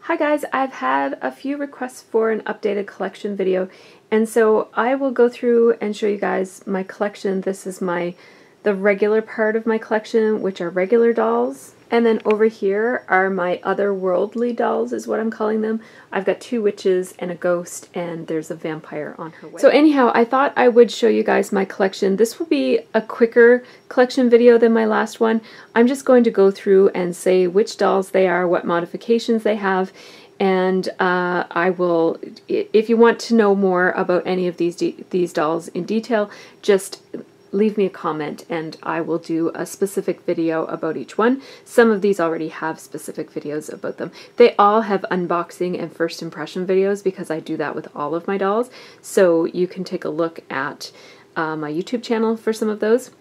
Hi guys, I've had a few requests for an updated collection video, and so I will go through and show you guys my collection. This is the regular part of my collection, which are regular dolls. And then over here are my otherworldly dolls, is what I'm calling them. I've got two witches and a ghost, and there's a vampire on her way. So anyhow, I thought I would show you guys my collection. This will be a quicker collection video than my last one. I'm just going to go through and say which dolls they are, what modifications they have, and I will, if you want to know more about any of these dolls in detail, just leave me a comment and I will do a specific video about each one. Some of these already have specific videos about them. They all have unboxing and first impression videos because I do that with all of my dolls. So you can take a look at my YouTube channel for some of those.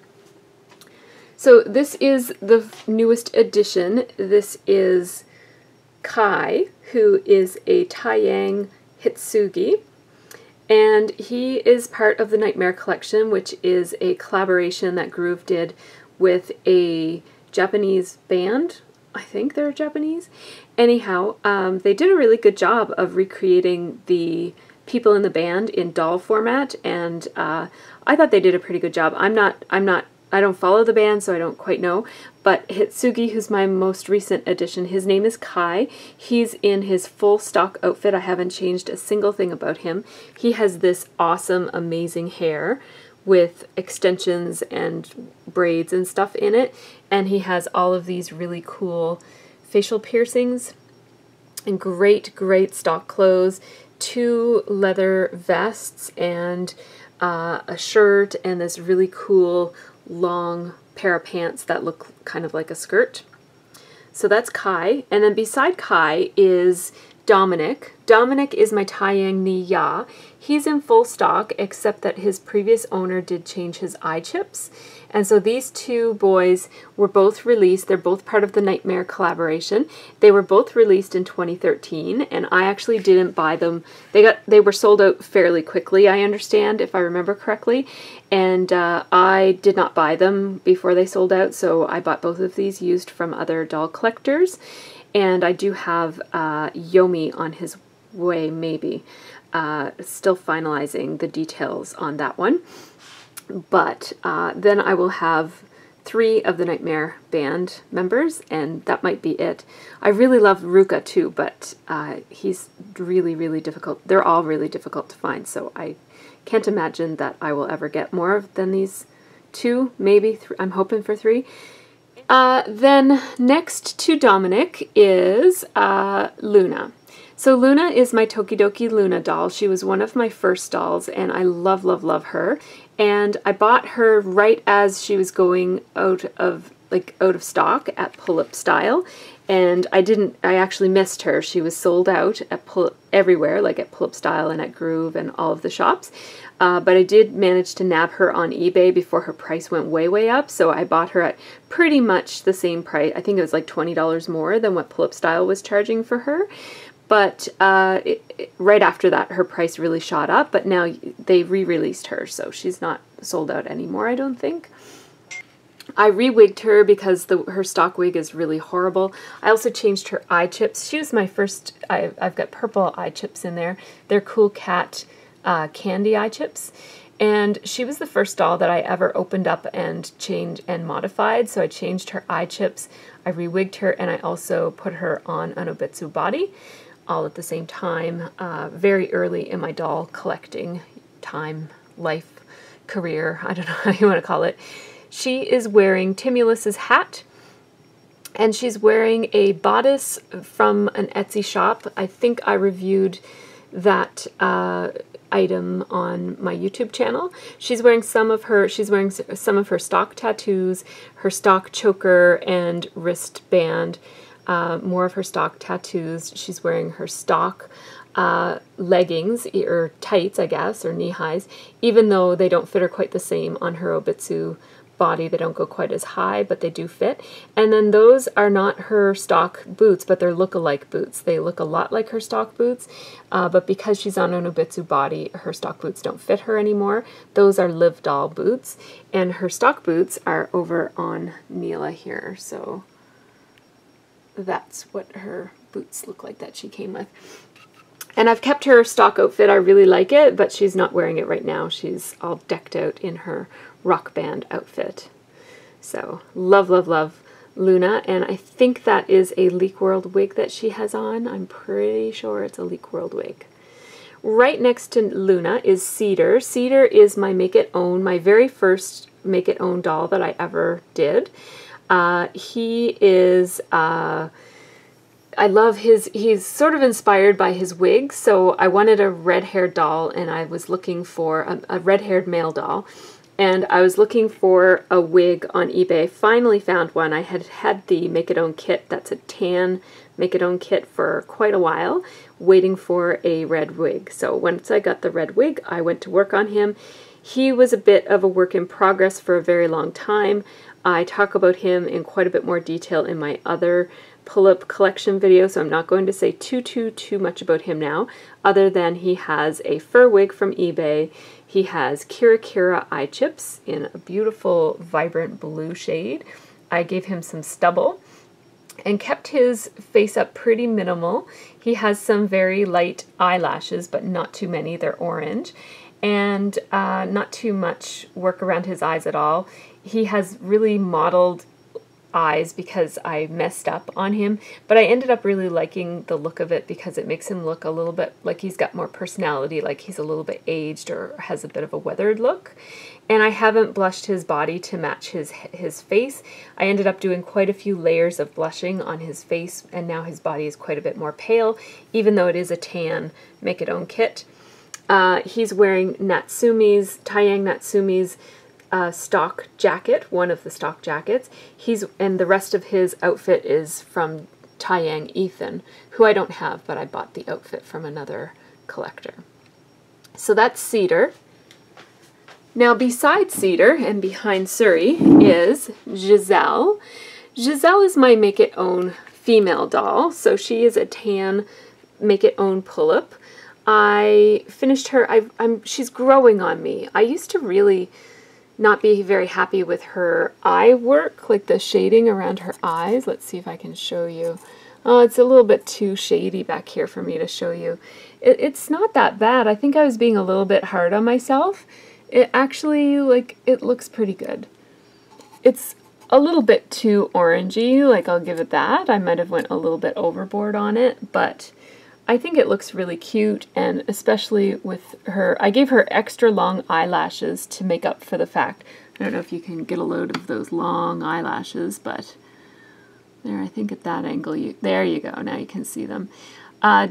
So this is the newest addition. This is Kai, who is a Taeyang Hitsugi. And he is part of the Nightmare Collection, which is a collaboration that Groove did with a Japanese band. I think they're Japanese. Anyhow, they did a really good job of recreating the people in the band in doll format, and I thought they did a pretty good job. I don't follow the band, so I don't quite know, but Hitsugi, who's my most recent addition, his name is Kai. He's in his full stock outfit. I haven't changed a single thing about him. He has this awesome, amazing hair with extensions and braids and stuff in it, and he has all of these really cool facial piercings and great, great stock clothes, 2 leather vests and a shirt, and this really cool long pair of pants that look kind of like a skirt. So that's Kai. And then beside Kai is Dominic. Dominic is my Taeyang Neela. He's in full stock, except that his previous owner did change his eye chips. And so these two boys were both released. They're both part of the Nightmare collaboration. They were both released in 2013, and I actually didn't buy them. They were sold out fairly quickly, I understand, if I remember correctly. And I did not buy them before they sold out, so I bought both of these used from other doll collectors. And I do have Yomi on his way, maybe. Still finalizing the details on that one. But then I will have 3 of the Nightmare band members, and that might be it. I really love Ruka too, but he's really, really difficult. They're all really difficult to find, so I can't imagine that I will ever get more than these 2, maybe 3. I'm hoping for 3. Then next to Dominic is Luna. So Luna is my Tokidoki Luna doll. She was one of my first dolls, and I love, love, love her. And I bought her right as she was going out of stock at Pullip Style, and I actually missed her. She was sold out at Pullip everywhere, like at Pullip Style and at Groove and all of the shops. But I did manage to nab her on eBay before her price went way, way up, so I bought her at pretty much the same price. I think it was like $20 more than what Pullip Style was charging for her. But right after that, her price really shot up, but now they re-released her, so she's not sold out anymore, I don't think. I re-wigged her because her stock wig is really horrible. I also changed her eye chips. She was my first, I've got purple eye chips in there. They're Cool Cat candy eye chips. And she was the first doll that I ever opened up and changed and modified, so I changed her eye chips, I re-wigged her, and I also put her on an Obitsu body, all at the same time, very early in my doll collecting time, life, career, I don't know how you want to call it. She is wearing Timulus's hat, and she's wearing a bodice from an Etsy shop. I think I reviewed that item on my YouTube channel. She's wearing some of her stock tattoos, her stock choker and wristband, more of her stock tattoos. She's wearing her stock leggings, or tights, I guess, or knee-highs, even though they don't fit her quite the same on her Obitsu body. They don't go quite as high, but they do fit. And then those are not her stock boots, but they're look-alike boots. They look a lot like her stock boots, but because she's on an Obitsu body, her stock boots don't fit her anymore. Those are Live Doll boots, and her stock boots are over on Neela here, so that's what her boots look like that she came with. And I've kept her stock outfit. I really like it, but she's not wearing it right now. She's all decked out in her rock band outfit. So love, love, love Luna. And I think that is a Leek World wig that she has on. I'm pretty sure it's a Leek World wig. Right next to Luna is Cedar. Cedar is my Make It Own, my very first Make It Own doll that I ever did. He is... I love he's sort of inspired by his wig, so I wanted a red-haired doll, and I was looking for a red-haired male doll, and I was looking for a wig on eBay. Finally found one. I had had the Make It Own kit, that's a tan Make It Own kit, for quite a while, waiting for a red wig. So once I got the red wig, I went to work on him. He was a bit of a work in progress for a very long time. I talk about him in quite a bit more detail in my other Pullip collection video, so I'm not going to say too much about him now, other than he has a fur wig from eBay. He has Kira Kira eye chips in a beautiful vibrant blue shade. I gave him some stubble and kept his face up pretty minimal. He has some very light eyelashes, but not too many. They're orange, and not too much work around his eyes at all. He has really modeled eyes because I messed up on him, but I ended up really liking the look of it because it makes him look a little bit like he's got more personality, like he's a little bit aged or has a bit of a weathered look. And I haven't blushed his body to match his face. I ended up doing quite a few layers of blushing on his face, and now his body is quite a bit more pale, even though it is a tan Make It Own kit. He's wearing Taeyang Natsumi's stock jacket, one of the stock jackets. And the rest of his outfit is from Taeyang Ethan, who I don't have, but I bought the outfit from another collector. So that's Cedar. Now beside Cedar and behind Suri is Giselle. Giselle is my Make It Own female doll, so she is a tan Make It Own Pullip. I finished her. She's growing on me. I used to really not be very happy with her eye work, like the shading around her eyes. Let's see if I can show you. Oh, it's a little bit too shady back here for me to show you. It's not that bad. I think I was being a little bit hard on myself. It actually, like, it looks pretty good. It's a little bit too orangey, like, I'll give it that. I might have went a little bit overboard on it, but I think it looks really cute, and especially with her, I gave her extra long eyelashes to make up for the fact, I don't know if you can get a load of those long eyelashes, but there, I think at that angle, there you go, now you can see them.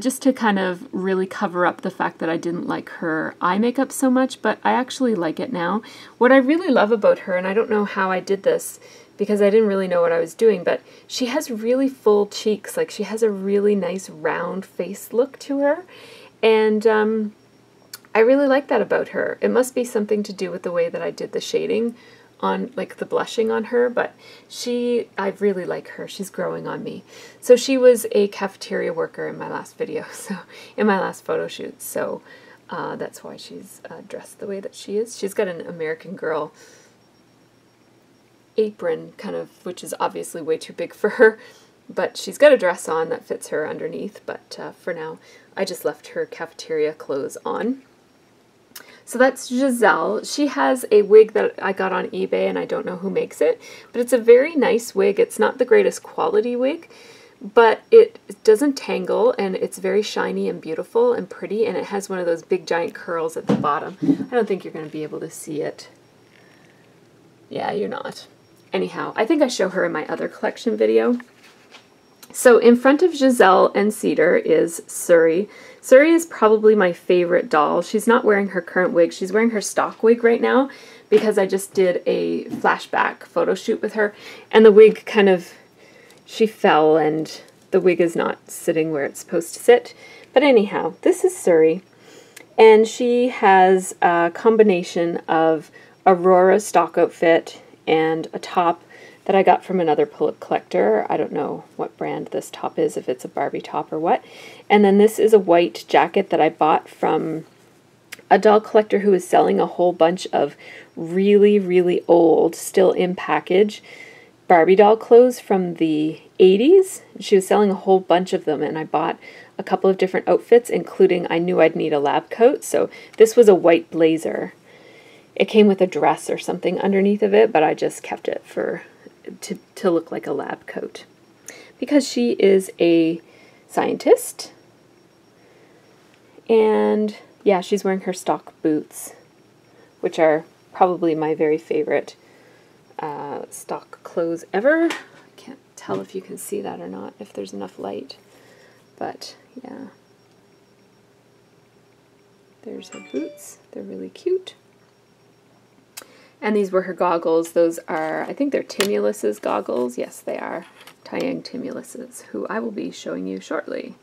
Just to kind of really cover up the fact that I didn't like her eye makeup so much, but I actually like it now. What I really love about her, and I don't know how I did this, because I didn't really know what I was doing, but she has really full cheeks. Like, she has a really nice round face look to her, and I really like that about her. It must be something to do with the way that I did the shading on, like, the blushing on her, but I really like her. She's growing on me. So she was a cafeteria worker in my last video, so in my last photo shoot, so that's why she's dressed the way that she is. She's got an American Girl apron, kind of, which is obviously way too big for her, but she's got a dress on that fits her underneath, but for now I just left her cafeteria clothes on. So that's Giselle. She has a wig that I got on eBay, and I don't know who makes it, but it's a very nice wig. It's not the greatest quality wig, but it doesn't tangle, and it's very shiny and beautiful and pretty, and it has one of those big giant curls at the bottom. I don't think you're going to be able to see it. Yeah, you're not. Anyhow, I think I show her in my other collection video. So in front of Giselle and Cedar is Suri. Suri is probably my favorite doll. She's not wearing her current wig. She's wearing her stock wig right now because I just did a flashback photo shoot with her. And the wig kind of, she fell and the wig is not sitting where it's supposed to sit. But anyhow, this is Suri. And she has a combination of Aurora stock outfit and a top that I got from another Pullip collector. I don't know what brand this top is, if it's a Barbie top or what. And then this is a white jacket that I bought from a doll collector who was selling a whole bunch of really, really old, still in package, Barbie doll clothes from the 80s. She was selling a whole bunch of them, and I bought a couple of different outfits, including I knew I'd need a lab coat, so this was a white blazer. It came with a dress or something underneath of it, but I just kept it to look like a lab coat. Because she is a scientist, and yeah, she's wearing her stock boots, which are probably my very favorite stock clothes ever. I can't tell if you can see that or not, if there's enough light, but yeah. There's her boots. They're really cute. And these were her goggles. Those are, I think they're Timulus's goggles. Yes, they are Taeyang Timulus's, who I will be showing you shortly.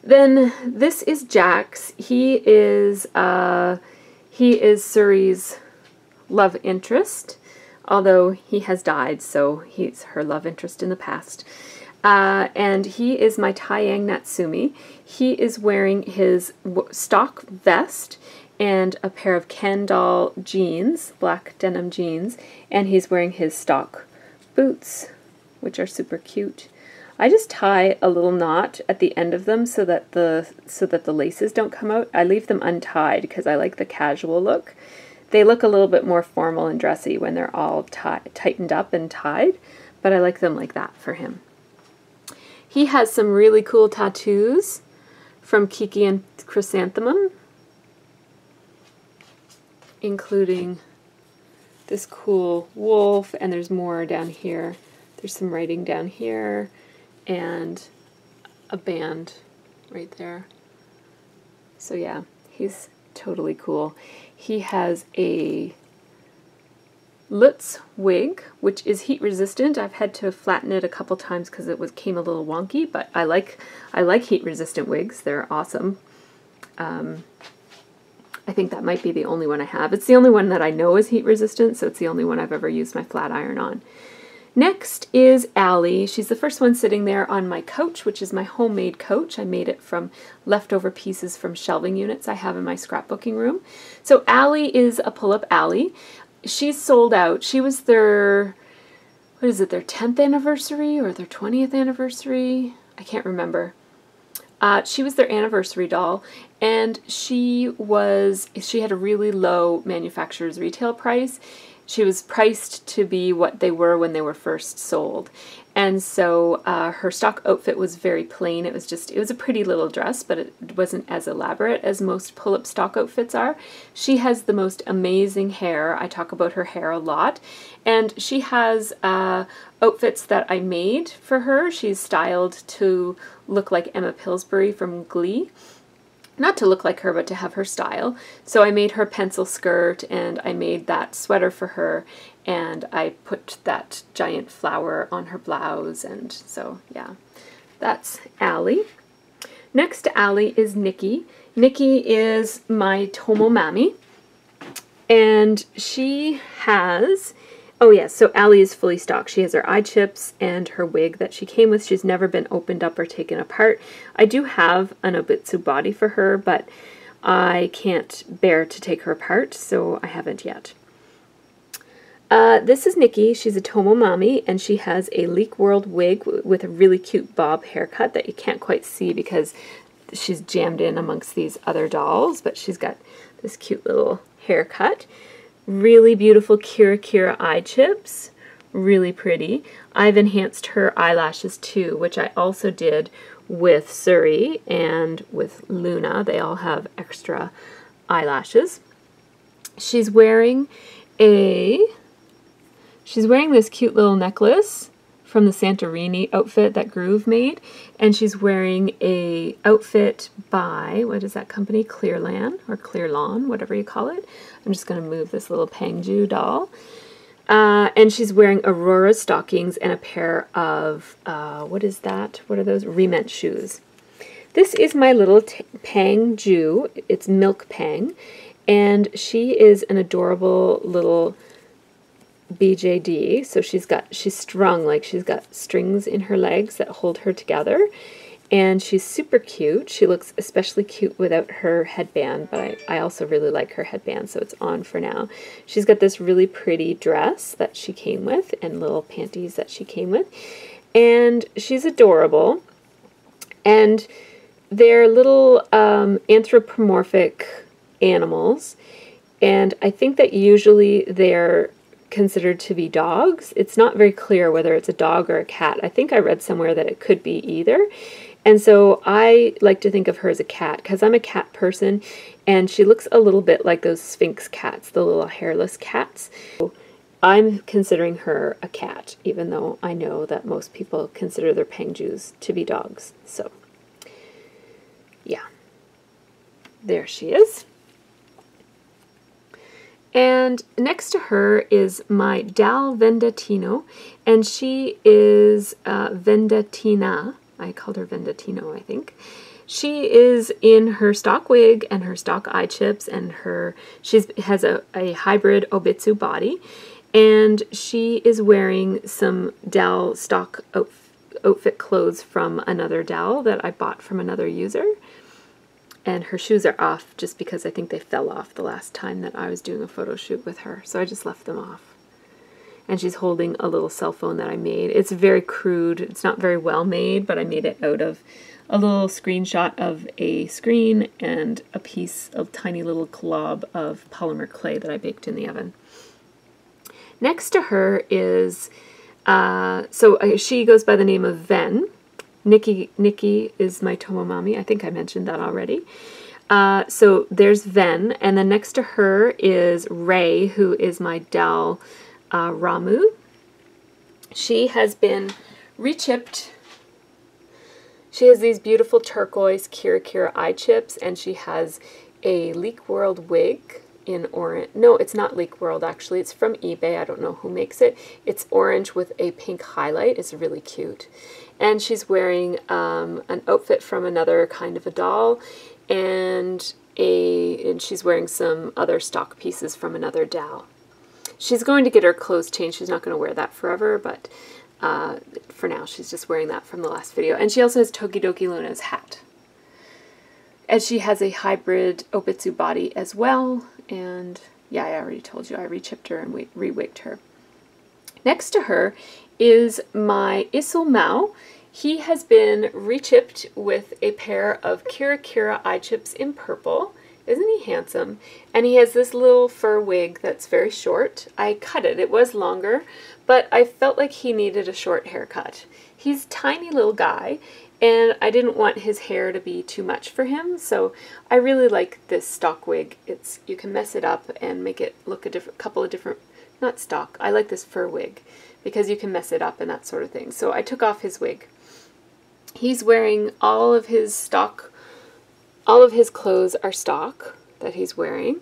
Then this is Jax. He is Suri's love interest, although he has died, so he's her love interest in the past. And he is my Taeyang Natsumi. He is wearing his stock vest and a pair of Ken doll jeans, black denim jeans, and he's wearing his stock boots, which are super cute. I just tie a little knot at the end of them so that the laces don't come out. I leave them untied because I like the casual look. They look a little bit more formal and dressy when they're all tightened up and tied, but I like them like that for him. He has some really cool tattoos from Kiki and Chrysanthemum, including this cool wolf, and there's more down here. There's some writing down here, and a band right there. So yeah, he's totally cool. He has a Lutz wig, which is heat resistant. I've had to flatten it a couple times because it came a little wonky, but I like heat resistant wigs. They're awesome. I think that might be the only one I have. It's the only one that I know is heat resistant, so it's the only one I've ever used my flat iron on. Next is Allie. She's the first one sitting there on my couch, which is my homemade couch. I made it from leftover pieces from shelving units I have in my scrapbooking room. So Allie is a Pullip Allie. She's sold out. She was their, what is it, their 10th anniversary or their 20th anniversary? I can't remember. She was their anniversary doll, and she had a really low manufacturer's retail price. She was priced to be what they were when they were first sold. And so her stock outfit was very plain. It was a pretty little dress, but it wasn't as elaborate as most Pullip stock outfits are. She has the most amazing hair. I talk about her hair a lot. And she has outfits that I made for her. She's styled to look like Emma Pillsbury from Glee. Not to look like her, but to have her style. So I made her pencil skirt, and I made that sweater for her, and I put that giant flower on her blouse, and so yeah, that's Allie. Next to Allie is Nikki. Nikki is my Tomomami, and she has, oh yes, so Allie is fully stocked. She has her eye chips and her wig that she came with. She's never been opened up or taken apart. I do have an Obitsu body for her, but I can't bear to take her apart, so I haven't yet. This is Nikki. She's a Tomomami, and she has a Leek World wig with a really cute bob haircut that you can't quite see because she's jammed in amongst these other dolls, but she's got this cute little haircut. Really beautiful Kira Kira eye chips, really pretty. I've enhanced her eyelashes too, which I also did with Suri and with Luna. They all have extra eyelashes. She's wearing this cute little necklace from the Santorini outfit that Groove made, and she's wearing a outfit by, what is that company? Clearland or Clearlawn, whatever you call it. I'm just going to move this little Pangju doll. And she's wearing Aurora stockings and a pair of, what is that? What are those? Rement shoes. This is my little Pangju. It's Milk Pang, and she is an adorable little BJD. So she's strung, like she's got strings in her legs that hold her together, and she's super cute. She looks especially cute without her headband, but I also really like her headband, so it's on for now. She's got this really pretty dress that she came with and little panties that she came with, and she's adorable. And they're little anthropomorphic animals, and I think that usually they're considered to be dogs. It's not very clear whether it's a dog or a cat. I think I read somewhere that it could be either. And so I like to think of her as a cat because I'm a cat person, and she looks a little bit like those Sphinx cats, the little hairless cats. So I'm considering her a cat, even though I know that most people consider their Pengjus to be dogs. So, yeah. There she is. And next to her is my Dal Vendatino, and she is Vendatina. I called her Vendatino, I think. She is in her stock wig and her stock eye chips, and she has a hybrid Obitsu body, and she is wearing some Dal stock outfit clothes from another Dal that I bought from another user. And her shoes are off just because I think they fell off the last time that I was doing a photo shoot with her. So I just left them off. And she's holding a little cell phone that I made. It's very crude. It's not very well made, but I made it out of a little screenshot of a screen and a tiny little glob of polymer clay that I baked in the oven. Next to her is, she goes by the name of Ven. Nikki is my Tomomami. I think I mentioned that already. So there's Ven, and then next to her is Ray, who is my Dal Ramu. She has been rechipped. She has these beautiful turquoise Kira Kira eye chips, and she has a Leek World wig in orange. No, it's not Leek World, actually. It's from eBay. I don't know who makes it. It's orange with a pink highlight. It's really cute. And she's wearing an outfit from another kind of a doll, and she's wearing some other stock pieces from another doll. She's going to get her clothes changed. She's not going to wear that forever, but for now she's just wearing that from the last video. And she also has Tokidoki Luna's hat. And she has a hybrid Obitsu body as well. And yeah, I already told you I rechipped her and re-wigged her. Next to her is my ISIL Mao. He has been rechipped with a pair of Kira Kira eye chips in purple. Isn't he handsome? And he has this little fur wig that's very short. I cut it. It was longer, but I felt like he needed a short haircut. He's a tiny little guy, and I didn't want his hair to be too much for him, so I really like this stock wig. You can mess it up and make it look couple of different, not stock, I like this fur wig because you can mess it up and that sort of thing. So I took off his wig. He's wearing all of his clothes are stock that he's wearing,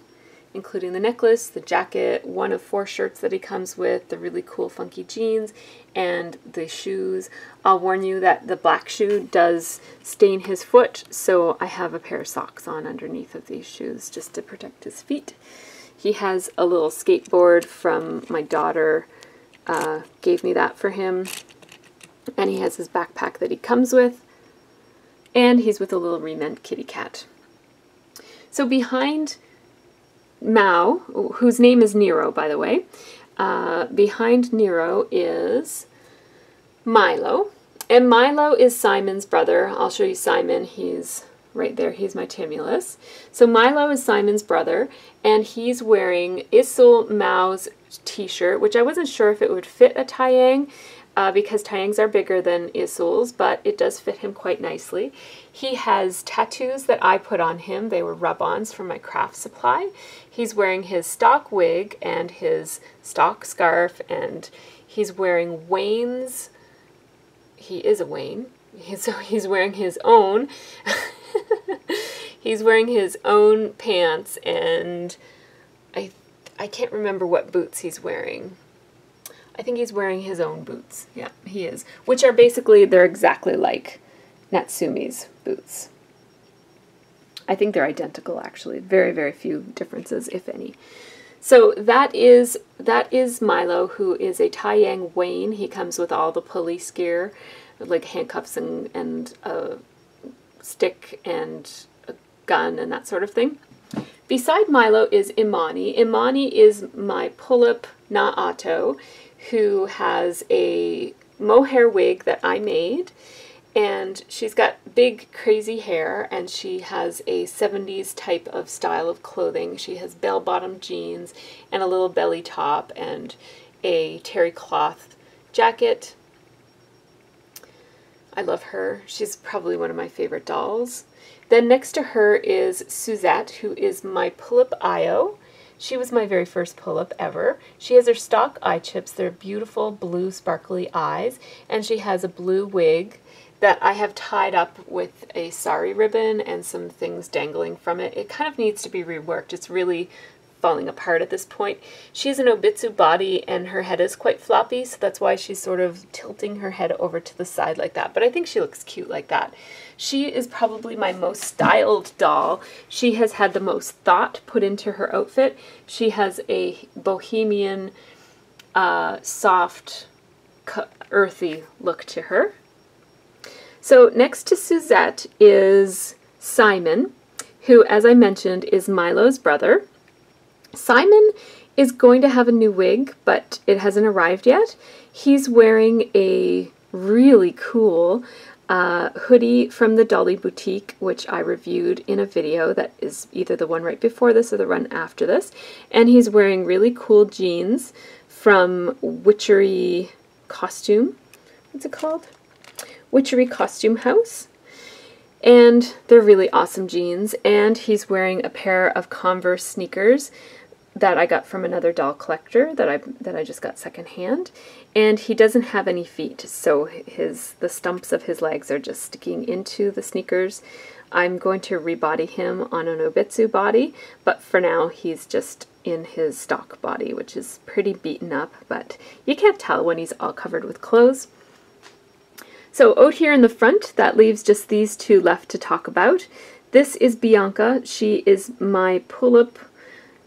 including the necklace, the jacket, one of 4 shirts that he comes with, the really cool funky jeans, and the shoes. I'll warn you that the black shoe does stain his foot, so I have a pair of socks on underneath of these shoes just to protect his feet. He has a little skateboard from my daughter, gave me that for him. And he has his backpack that he comes with. And he's with a little remend kitty cat. So behind Mao, whose name is Nero, by the way, behind Nero is Milo. And Milo is Simon's brother. I'll show you Simon. He's right there. He's my Timulus. So Milo is Simon's brother, and he's wearing ISIL Mao's t-shirt, which I wasn't sure if it would fit a Taeyang, because Taeyangs are bigger than ISIL's, but it does fit him quite nicely. He has tattoos that I put on him. They were rub-ons from my craft supply. He's wearing his stock wig and his stock scarf, and he's wearing Wayne's. He is a Wayne. So he's wearing his own. He's wearing his own pants, and I can't remember what boots he's wearing. I think he's wearing his own boots. Yeah, he is. Which are basically, they're exactly like Natsumi's boots. I think they're identical, actually. Very, very few differences, if any. So that is Milo, who is a Taeyang Wayne. He comes with all the police gear, like handcuffs and a stick and a gun and that sort of thing. Beside Milo is Imani. Imani is my Pullip Na Auto, who has a mohair wig that I made. And she's got big crazy hair, and she has a 70s type of style of clothing. She has bell-bottom jeans and a little belly top and a terry cloth jacket. I love her. She's probably one of my favorite dolls. Then next to her is Suzette, who is my Pullip IO. She was my very first Pullip ever. She has her stock eye chips. They're beautiful blue sparkly eyes, and she has a blue wig that I have tied up with a sari ribbon and some things dangling from it. It kind of needs to be reworked. It's really falling apart at this point. She has an obitsu body and her head is quite floppy, so that's why she's sort of tilting her head over to the side like that. But I think she looks cute like that. She is probably my most styled doll. She has had the most thought put into her outfit. She has a bohemian, soft, earthy look to her. So next to Suzette is Simon, who, as I mentioned, is Milo's brother. Simon is going to have a new wig, but it hasn't arrived yet. He's wearing a really cool hoodie from the Dolly Boutique, which I reviewed in a video that is either the one right before this or the one after this. And he's wearing really cool jeans from Witchery Costume. What's it called? Witchery Costume House, and they're really awesome jeans. And he's wearing a pair of Converse sneakers that I got from another doll collector that I just got secondhand. And he doesn't have any feet, so the stumps of his legs are just sticking into the sneakers. I'm going to rebody him on an obitsu body, but for now he's just in his stock body, which is pretty beaten up, but you can't tell when he's all covered with clothes. So out here in the front, that leaves just these two left to talk about. This is Bianca. She is my Pullip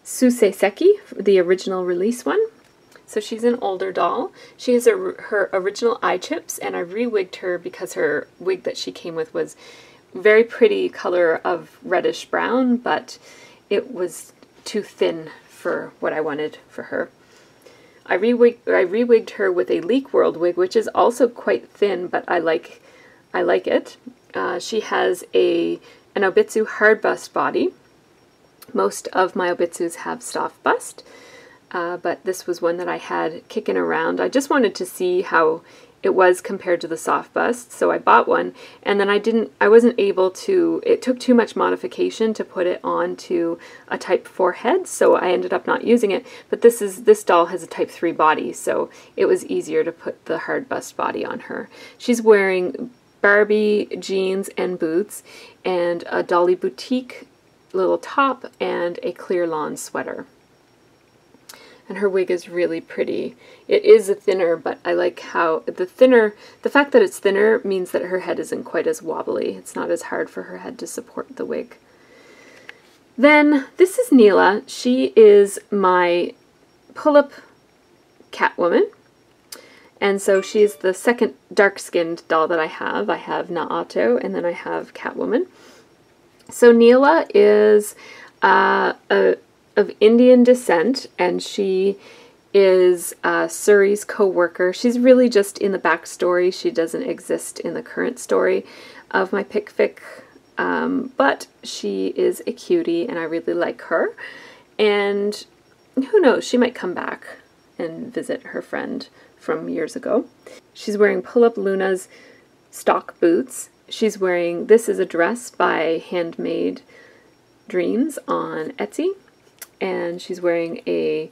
Suseiseki, the original release one. So she's an older doll. She has her original eye chips, and I re-wigged her because her wig that she came with was very pretty color of reddish brown, but it was too thin for what I wanted for her. I re-wigged her with a Leek World wig, which is also quite thin, but I like it. She has an obitsu hard bust body. Most of my obitsus have soft bust, but this was one that I had kicking around. I just wanted to see how it was compared to the soft bust, so I bought one, and then I wasn't able to, it took too much modification to put it onto a type 4 head, so I ended up not using it. But this doll has a type 3 body, so it was easier to put the hard bust body on her. She's wearing Barbie jeans and boots, and a Dolly Boutique little top, and a clear lawn sweater. And her wig is really pretty. It is a thinner, but I like how the fact that it's thinner means that her head isn't quite as wobbly. It's not as hard for her head to support the wig. Then this is Neela. She is my Pullip Catwoman. And so she's the second dark-skinned doll that I have. I have Na'ato, and then I have Catwoman. So Neela is of Indian descent, and she is Suri's co-worker. She's really just in the backstory. She doesn't exist in the current story of my pick fic, but she is a cutie, and I really like her. And who knows, she might come back and visit her friend from years ago. She's wearing Pullip Luna's stock boots. She's wearing, this is a dress by Handmade Dreams on Etsy. And she's wearing a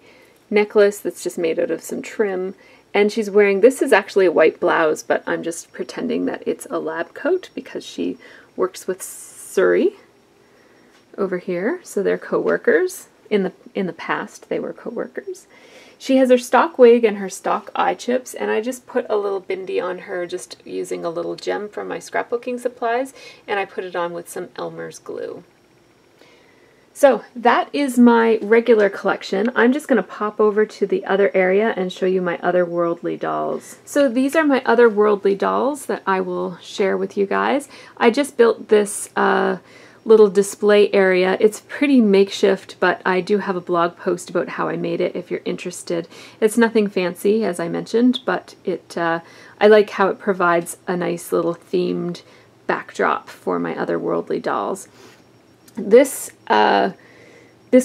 necklace that's just made out of some trim. And she's wearing, this is actually a white blouse, but I'm just pretending that it's a lab coat because she works with Suri over here. So they're co-workers. In the past, they were co-workers. She has her stock wig and her stock eye chips, and I just put a little bindi on her just using a little gem from my scrapbooking supplies, and I put it on with some Elmer's glue. So that is my regular collection. I'm just going to pop over to the other area and show you my otherworldly dolls. So these are my otherworldly dolls that I will share with you guys. I just built this little display area. It's pretty makeshift, but I do have a blog post about how I made it if you're interested. It's nothing fancy, as I mentioned, but I like how it provides a nice little themed backdrop for my otherworldly dolls. This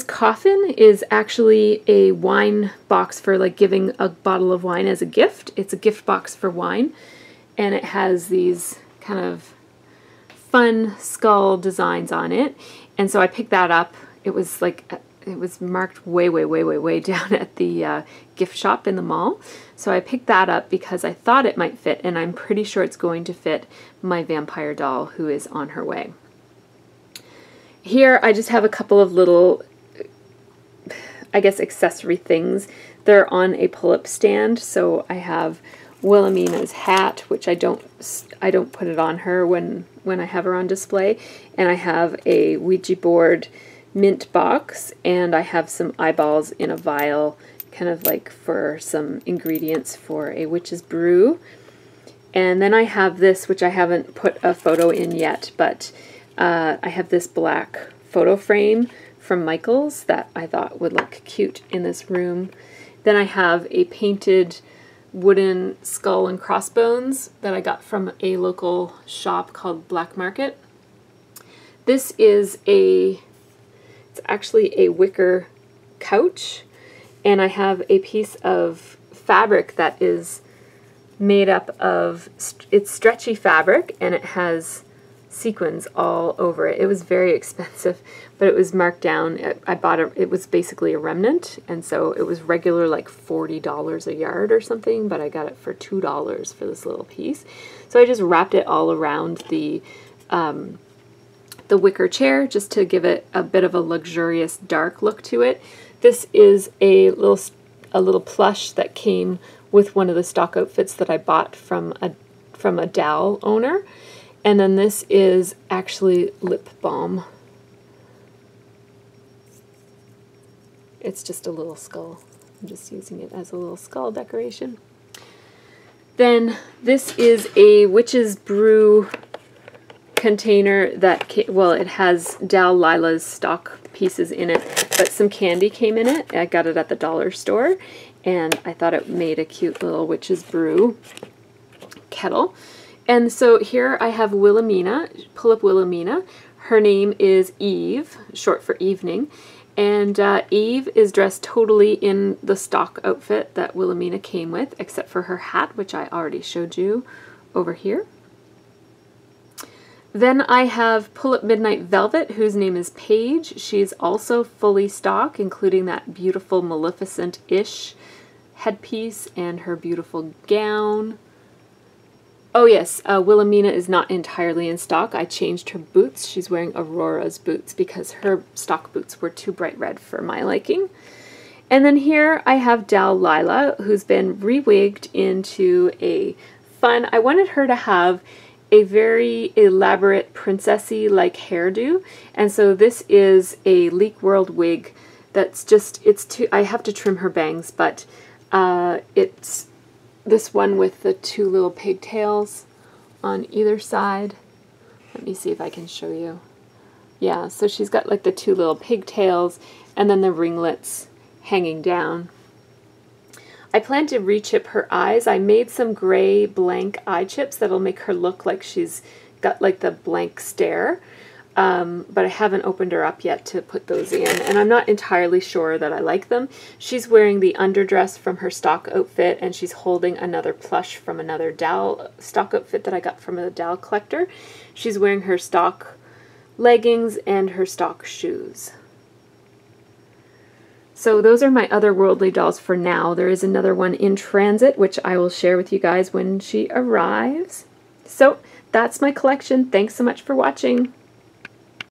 coffin is actually a wine box for like giving a bottle of wine as a gift. It's a gift box for wine, and it has these kind of fun skull designs on it. And so I picked that up. It was marked way down at the gift shop in the mall. So I picked that up because I thought it might fit, and I'm pretty sure it's going to fit my vampire doll who is on her way. Here I just have a couple of little, I guess, accessory things. They're on a pull-up stand. So I have Wilhelmina's hat, which I don't put it on her when I have her on display, and I have a Ouija board mint box, and I have some eyeballs in a vial, kind of like for some ingredients for a witch's brew. And then I have this, which I haven't put a photo in yet, but I have this black photo frame from Michaels that I thought would look cute in this room. Then I have a painted wooden skull and crossbones that I got from a local shop called Black Market. This is it's actually a wicker couch, and I have a piece of fabric that is made up of, it's stretchy fabric, and it has sequins all over it. It was very expensive, but it was marked down. I bought it was basically a remnant, and so it was regular like $40 a yard or something, but I got it for $2 for this little piece. So I just wrapped it all around the wicker chair just to give it a bit of a luxurious dark look to it. This is a little plush that came with one of the stock outfits that I bought from a doll owner. And then this is actually lip balm. It's just a little skull. I'm just using it as a little skull decoration. Then this is a witch's brew container that, well, it has Dal Lila's stock pieces in it, but some candy came in it. I got it at the dollar store, and I thought it made a cute little witch's brew kettle. And so here I have Wilhelmina, Pullip Wilhelmina. Her name is Eve, short for evening. And Eve is dressed totally in the stock outfit that Wilhelmina came with, except for her hat, which I already showed you over here. Then I have Pullip Midnight Velvet, whose name is Paige. She's also fully stock, including that beautiful Maleficent-ish headpiece and her beautiful gown. Oh yes, Wilhelmina is not entirely in stock. I changed her boots. She's wearing Aurora's boots because her stock boots were too bright red for my liking. And then here I have Dal Lila, who's been re-wigged into a fun, I wanted her to have a very elaborate princessy like hairdo. And so this is a Leek World wig that's just, I have to trim her bangs, but it's this one with the two little pigtails on either side. Let me see if I can show you. Yeah, so she's got like the two little pigtails and then the ringlets hanging down. I plan to re-chip her eyes. I made some gray blank eye chips that'll make her look like she's got like the blank stare. But I haven't opened her up yet to put those in, and I'm not entirely sure that I like them. She's wearing the underdress from her stock outfit, and she's holding another plush from another doll stock outfit that I got from a doll collector. She's wearing her stock leggings and her stock shoes. So those are my otherworldly dolls for now. There is another one in transit, which I will share with you guys when she arrives. So that's my collection. Thanks so much for watching.